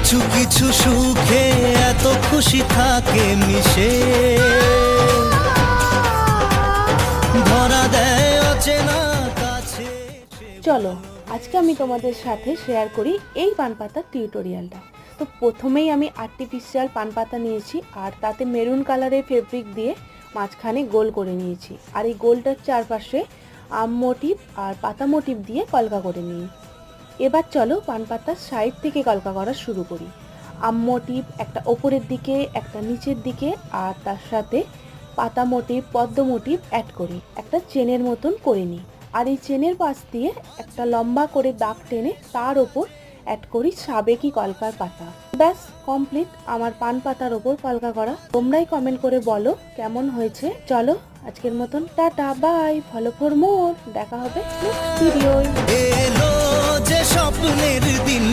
কিছু কিছু সুখে এত খুশি থাকে মিশে, ধরা দেয় অচেনা কাছে। চলো আজকে আমি তোমাদের সাথে শেয়ার করি এই পান পাতার টিউটোরিয়ালটা। তো প্রথমেই আমি আর্টিফিশিয়াল পান পাতা নিয়েছি, আর তাতে মেরুন কালারের ফেব্রিক দিয়ে মাঝখানে গোল করে নিয়েছি, আর এই গোলটার চারপাশে আম মোটিভ আর পাতা মোটিভ দিয়ে কলকা করে নিই। এবার চলো পান পাতার সাইড থেকে কলকা করা শুরু করি। আম মোটিভ একটা ওপরের দিকে, একটা নিচের দিকে, আর তার সাথে পাতা মোটিভ, পদ্ম মোটিভ অ্যাড করি, একটা চেনের মতন করে নিই। আর এই চেনের পাশ দিয়ে একটা লম্বা করে দাগ টেনে তার ওপর অ্যাড করি সাবেকি কলকার পাতা। ব্যাস কমপ্লিট আমার পান পাতার ওপর কলকা করা। তোমরাই কমেন্ট করে বলো কেমন হয়েছে। চলো আজকের মতন tata bye, follow for more, দেখা হবে নেক্সট ভিডিওয়। এলো যে স্বপ্নের দিন,